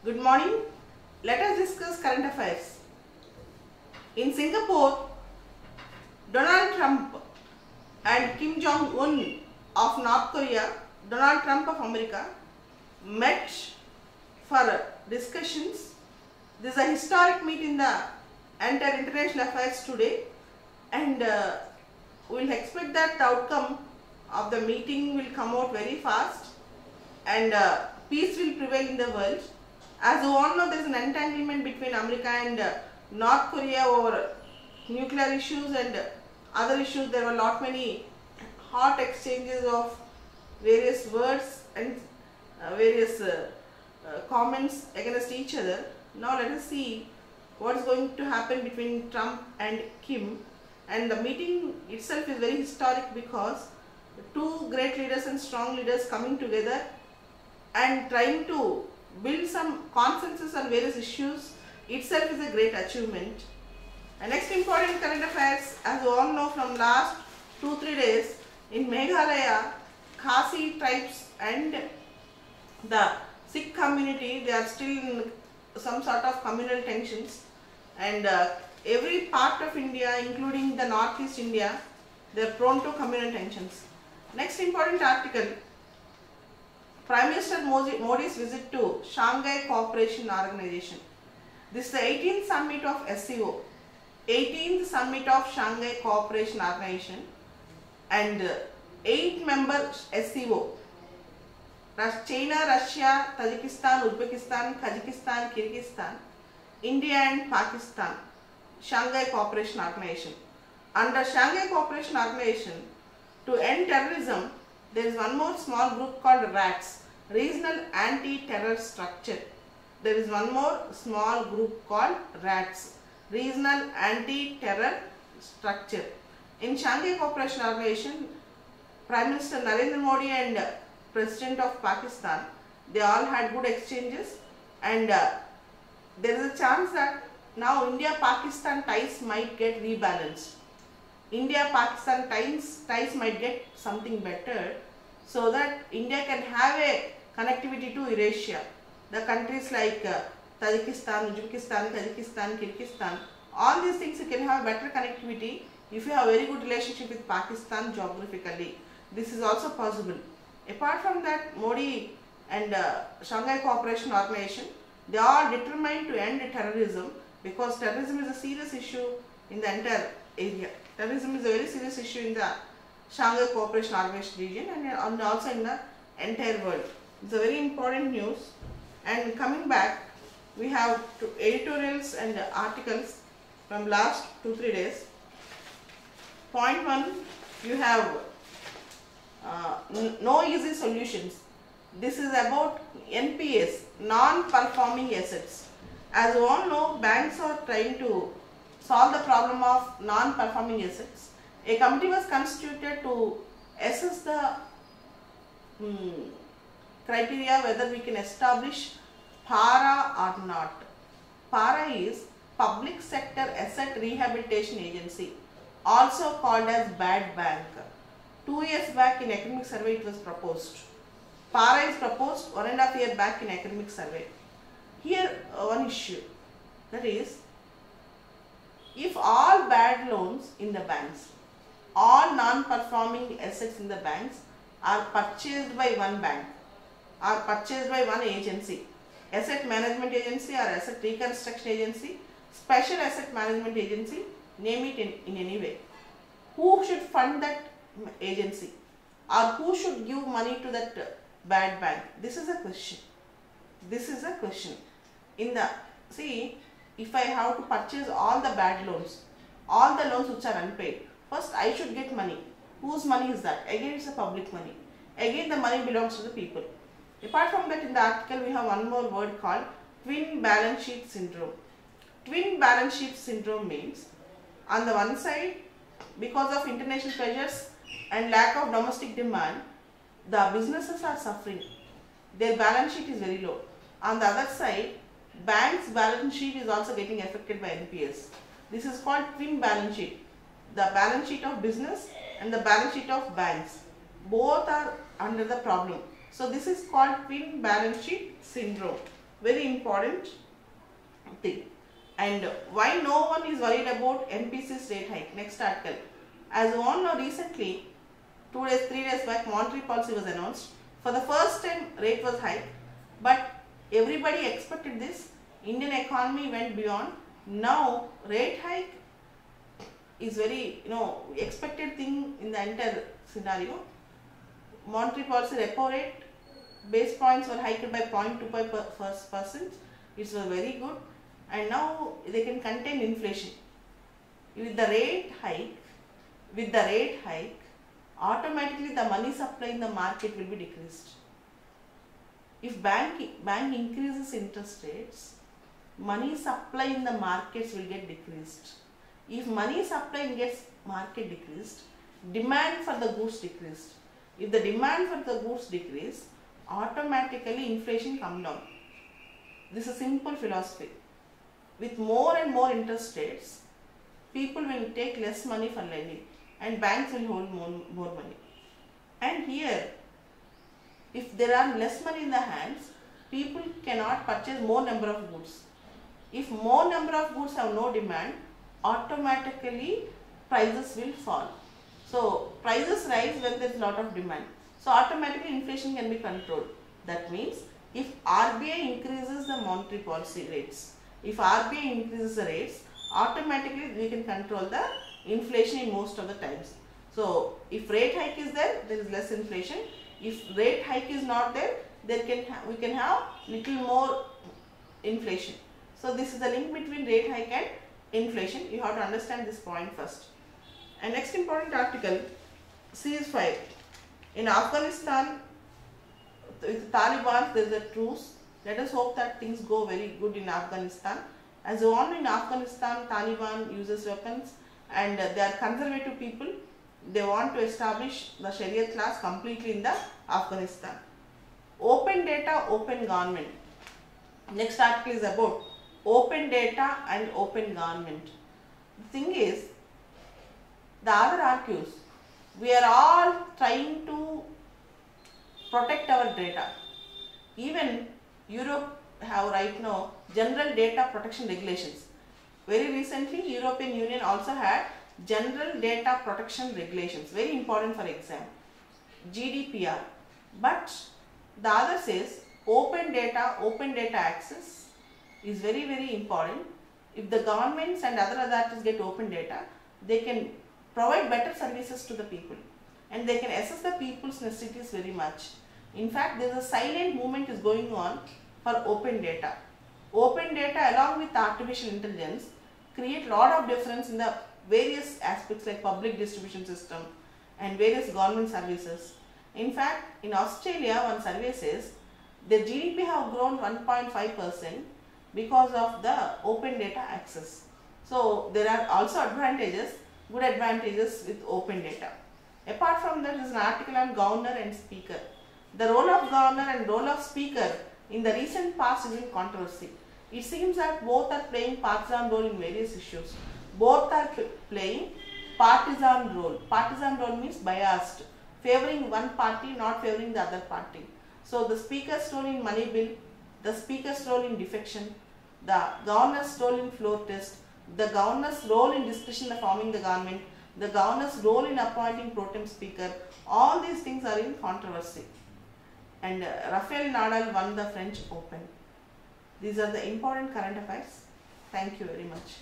Good morning. Let us discuss current affairs. In Singapore, Donald Trump and Kim Jong-un of North Korea, Donald Trump of America, met for discussions. This is a historic meet in the entire international affairs today, and we will expect that the outcome of the meeting will come out very fast, and peace will prevail in the world. As you all know, there is an entanglement between America and North Korea over nuclear issues and other issues. There were many hot exchanges of various words and various comments against each other. Now let us see what is going to happen between Trump and Kim. And the meeting itself is very historic because two great leaders and strong leaders coming together and trying to build some consensus on various issues itself is a great achievement. And next important current affairs, as you all know, from last 2-3 days in Meghalaya, Khasi tribes and the Sikh community, they are still in some sort of communal tensions, and every part of India, including the northeast India, they are prone to communal tensions. Next important article, Prime Minister Modi's visit to Shanghai Cooperation Organization. This is the 18th summit of SCO, 18th summit of Shanghai Cooperation Organization, and 8-member SCO. China, Russia, Tajikistan, Uzbekistan, Kazakhstan, Kyrgyzstan, India and Pakistan, Shanghai Cooperation Organization. Under Shanghai Cooperation Organization, to end terrorism, there is one more small group called RATS, Regional Anti-Terror Structure. There is one more small group called RATS, Regional Anti-Terror Structure. In Shanghai Cooperation Organization, Prime Minister Narendra Modi and President of Pakistan, they all had good exchanges, and there is a chance that now India-Pakistan ties might get rebalanced. India-Pakistan ties might get something better, so that India can have a connectivity to Eurasia. The countries like Tajikistan, Uzbekistan, Kazakhstan, Kyrgyzstan, all these things you can have better connectivity if you have a very good relationship with Pakistan geographically. This is also possible. Apart from that, Modi and Shanghai Cooperation Organization, they are determined to end terrorism, because terrorism is a serious issue in the entire area. Terrorism is a very serious issue in the Shanghai Cooperation Organization region and also in the entire world. It's a very important news. And coming back, we have editorials and articles from last 2-3 days. Point 1, you have no easy solutions. This is about NPAs, non-performing assets. As you all know, banks are trying to solve the problem of non-performing assets. A committee was constituted to assess the criteria whether we can establish PARA or not. PARA is Public Sector Asset Rehabilitation Agency, also called as Bad Bank. 2 years back in academic survey it was proposed. PARA is proposed 1.5 years back in academic survey. Here one issue, that is, if all bad loans in the banks, all non-performing assets in the banks are purchased by one bank, are purchased by one agency, asset management agency or asset reconstruction agency, special asset management agency, name it in any way, who should fund that agency, or who should give money to that bad bank? This is a question. This is a question. If I have to purchase all the bad loans, all the loans which are unpaid, first I should get money. Whose money is that? Again, it's a public money. Again, the money belongs to the people. Apart from that, in the article we have one more word called twin balance sheet syndrome. Twin balance sheet syndrome means, on the one side, because of international pressures and lack of domestic demand, the businesses are suffering. Their balance sheet is very low. On the other side, banks' balance sheet is also getting affected by NPS. This is called twin balance sheet. The balance sheet of business and the balance sheet of banks, both are under the problem. So this is called twin balance sheet syndrome. very important thing. And why no one is worried about MPC's rate hike? Next article. As we all know, recently, 2 days, 3 days back, monetary policy was announced. For the first time, rate was hiked, but everybody expected this. Indian economy went beyond. Now, rate hike is very, expected thing in the entire scenario. Monetary policy repo rate, base points were hiked by 0.25%. It was very good, and now they can contain inflation. With the rate hike, automatically the money supply in the market will be decreased. If bank increases interest rates, money supply in the markets will get decreased. If money supply gets market decreased, demand for the goods decreased. If the demand for the goods decrease, automatically inflation come down. This is a simple philosophy. With more and more interest rates, people will take less money for lending and banks will hold more money. And here, if there are less money in the hands, people cannot purchase more number of goods. If more number of goods have no demand, automatically prices will fall. So prices rise when there is a lot of demand. So automatically inflation can be controlled. That means if RBI increases the monetary policy rates, if RBI increases the rates, automatically we can control the inflation in most of the times. So if rate hike is there, there is less inflation. If rate hike is not there, we can have little more inflation. So this is the link between rate hike and inflation. You have to understand this point first. And next important article, ceasefire. In Afghanistan, with the Taliban, there is a truce. Let us hope that things go very good in Afghanistan. As you all know, in Afghanistan, Taliban uses weapons and they are conservative people. They want to establish the Sharia class completely in the Afghanistan. Open data, open government. Next article is about open data and open government. The thing is, the other argues, we are all trying to protect our data. Even Europe have right now general data protection regulations. Very recently, European Union also had general data protection regulations, very important for exam, GDPR. But the other says open data access is very, very important. If the governments and other authorities get open data, they can provide better services to the people and they can assess the people's necessities very much. In fact, there is a silent movement is going on for open data. Open data along with artificial intelligence create lot of difference in the various aspects like public distribution system and various government services. In fact, in Australia, one survey says the GDP have grown 1.5% because of the open data access. So there are also advantages, good advantages with open data. Apart from that, there is an article on governor and speaker. The role of governor and role of speaker in the recent past is in controversy. It seems that both are playing partisan role in various issues. Both are playing partisan role. Partisan role means biased, favoring one party, not favoring the other party. So the speaker's role in money bill, the speaker's role in defection, the governor's role in floor test, the governor's role in discussion of forming the government, the governor's role in appointing pro tem speaker, all these things are in controversy. And Rafael Nadal won the French Open. These are the important current affairs. Thank you very much.